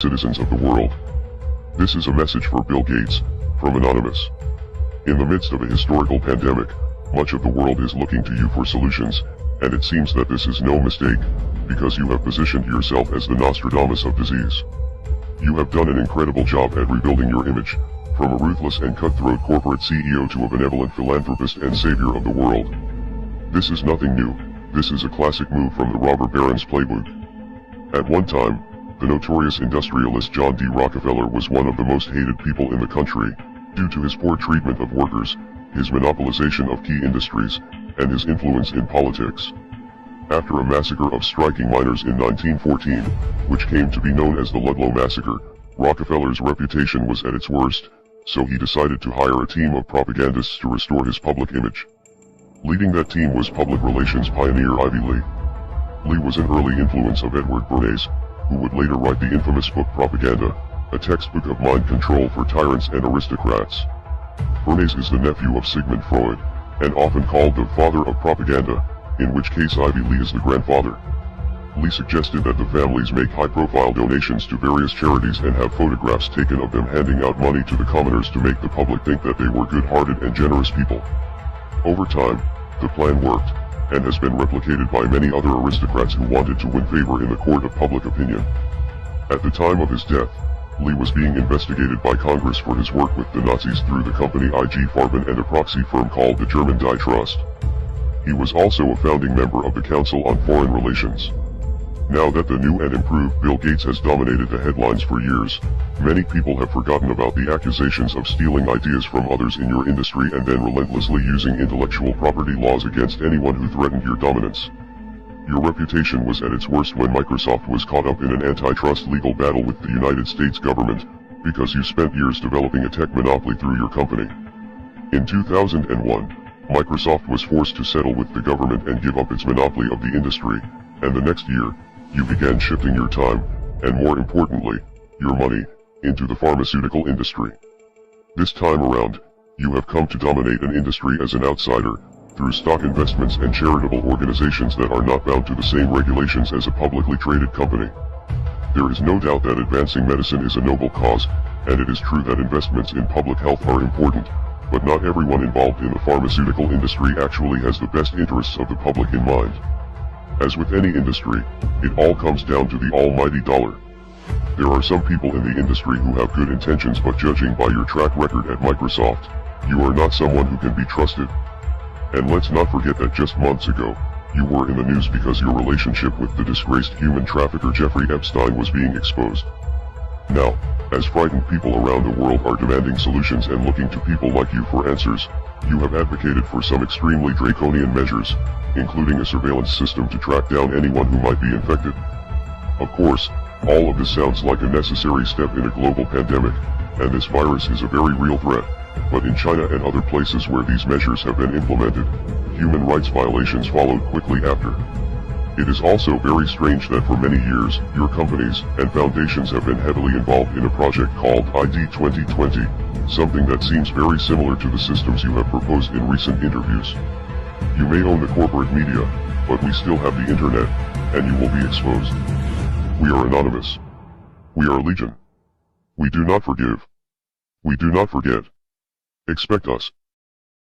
citizens of the world. This is a message for Bill Gates, from Anonymous. In the midst of a historical pandemic, much of the world is looking to you for solutions, and it seems that this is no mistake, because you have positioned yourself as the Nostradamus of disease. You have done an incredible job at rebuilding your image, from a ruthless and cutthroat corporate CEO to a benevolent philanthropist and savior of the world. This is nothing new, this is a classic move from the robber baron's playbook. At one time, the notorious industrialist John D. Rockefeller was one of the most hated people in the country, due to his poor treatment of workers, his monopolization of key industries, and his influence in politics. After a massacre of striking miners in 1914, which came to be known as the Ludlow Massacre, Rockefeller's reputation was at its worst, so he decided to hire a team of propagandists to restore his public image. Leading that team was public relations pioneer Ivy Lee. Lee was an early influence of Edward Bernays, who would later write the infamous book Propaganda, a textbook of mind control for tyrants and aristocrats. Bernays is the nephew of Sigmund Freud, and often called the father of propaganda, in which case Ivy Lee is the grandfather. Lee suggested that the families make high-profile donations to various charities and have photographs taken of them handing out money to the commoners to make the public think that they were good-hearted and generous people. Over time, the plan worked, and has been replicated by many other aristocrats who wanted to win favor in the court of public opinion. At the time of his death, Lee was being investigated by Congress for his work with the Nazis through the company IG Farben and a proxy firm called the German Die Trust. He was also a founding member of the Council on Foreign Relations. Now that the new and improved Bill Gates has dominated the headlines for years, many people have forgotten about the accusations of stealing ideas from others in your industry and then relentlessly using intellectual property laws against anyone who threatened your dominance. Your reputation was at its worst when Microsoft was caught up in an antitrust legal battle with the United States government, because you spent years developing a tech monopoly through your company. In 2001, Microsoft was forced to settle with the government and give up its monopoly of the industry, and the next year, you began shifting your time, and more importantly, your money, into the pharmaceutical industry. This time around, you have come to dominate an industry as an outsider, through stock investments and charitable organizations that are not bound to the same regulations as a publicly traded company. There is no doubt that advancing medicine is a noble cause, and it is true that investments in public health are important, but not everyone involved in the pharmaceutical industry actually has the best interests of the public in mind. As with any industry, it all comes down to the almighty dollar. There are some people in the industry who have good intentions, but judging by your track record at Microsoft, you are not someone who can be trusted. And let's not forget that just months ago, you were in the news because your relationship with the disgraced human trafficker Jeffrey Epstein was being exposed. Now, as frightened people around the world are demanding solutions and looking to people like you for answers, you have advocated for some extremely draconian measures, including a surveillance system to track down anyone who might be infected. Of course, all of this sounds like a necessary step in a global pandemic, and this virus is a very real threat, but in China and other places where these measures have been implemented, human rights violations followed quickly after. It is also very strange that for many years, your companies and foundations have been heavily involved in a project called ID 2020, something that seems very similar to the systems you have proposed in recent interviews. You may own the corporate media, but we still have the internet, and you will be exposed. We are anonymous. We are legion. We do not forgive. We do not forget. Expect us.